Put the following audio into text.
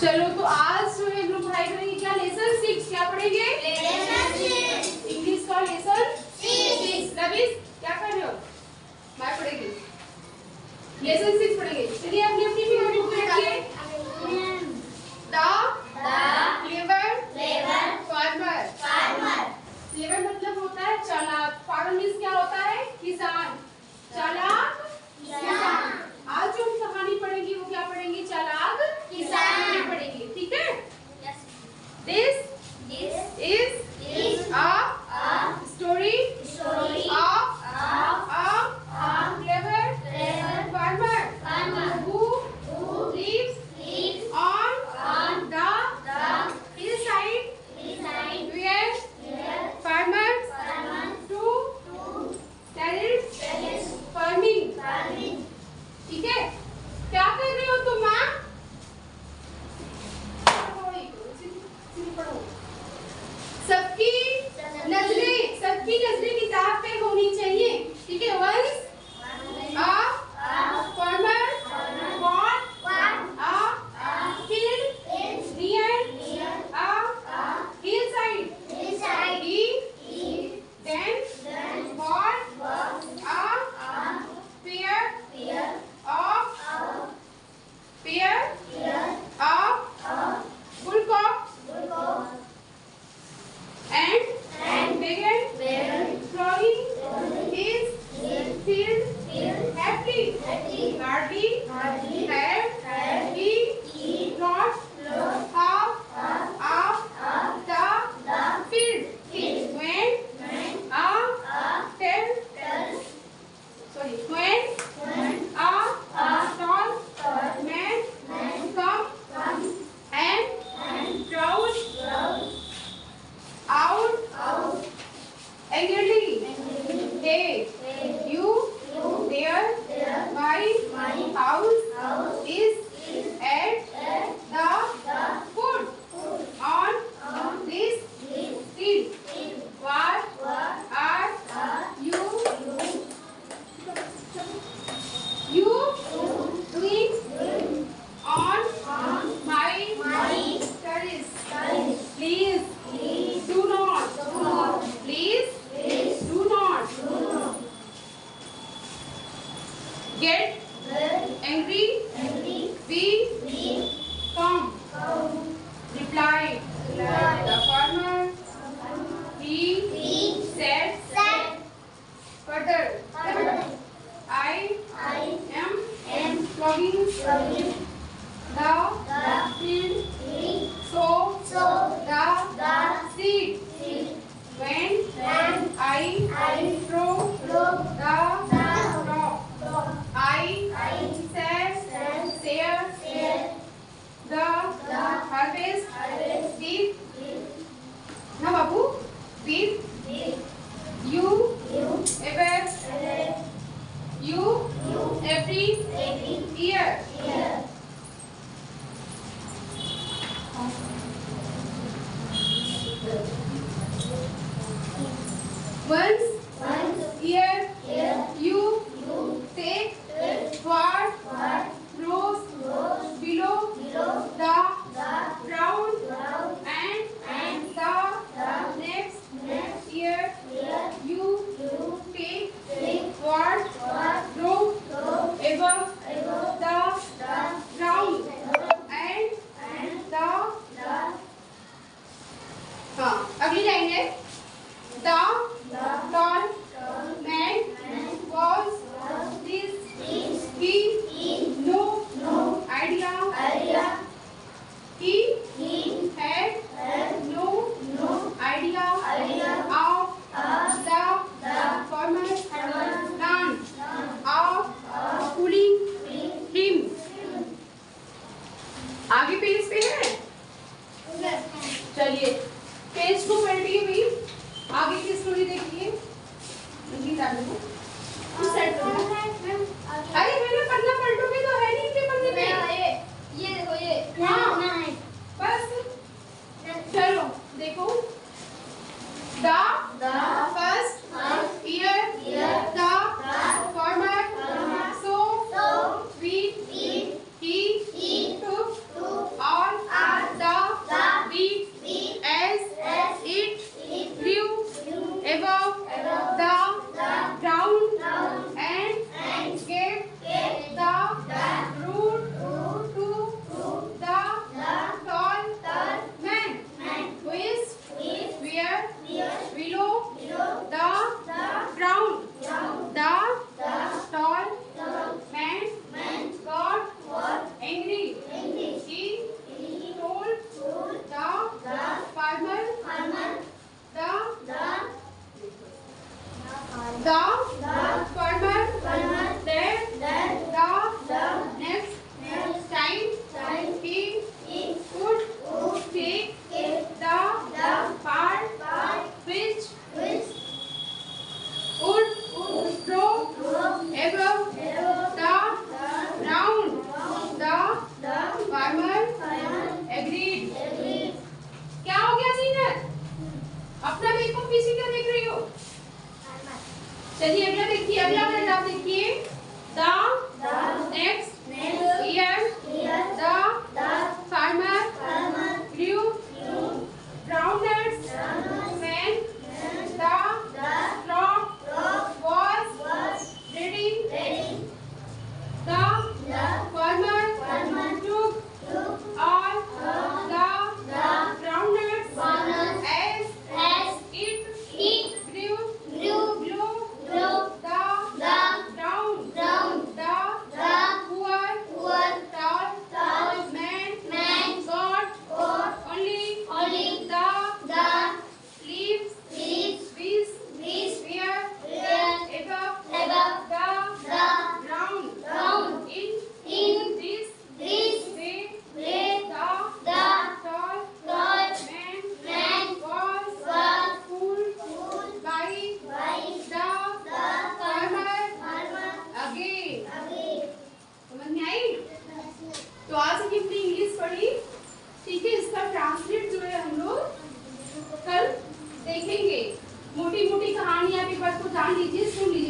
चलो तो आज जो है हम लोग पढ़ाई करेंगे क्या लेसन 6 क्या पढ़ेंगे लेसन 6 इंग्लिश का लेसन 6 नबीस क्या कर रहे हो मैं पढ़ेगी लेसन 6 पढ़ेंगे चलिए अपनी अपनी भी बुक रखिए द क्लेवर फार्मर क्लेवर मतलब होता है चालाक फार्मर मींस क्या होता है किसान चालाक किसान आज जो हम कहानी पढ़ेंगे वो क्या पढ़ेंगे चालाक किसान पढ़ेंगे ठीक है this is a story of a clever farmer who lives on the hillside where farmers do terrace farming ठीक है क्या कर रहे हो तुम माँ सबकी नजरें किताब पे होनी चाहिए ठीक है once a farmer bought a field near a hillside he then bought a pair of bullocks and began plowing his field happily. Hardly had he plowed half of the field when a tall man come and growled out angrily. Hey, you there, my house is at the foot on this field. What are you doing on my terrace? Please do not. Please do not get angry. We come. Replied the farmer. He said further. I am ploughing the field so the seed when I throw the crop I share the harvest with ना बाबू with you every year. Once year you take what grows below the ground and the next year you take what grows above the ground and the हाँ अगली line है the tall man was this he no idea he had no idea of the farmer's plan of fooling him. आगे page पे है चलिए page को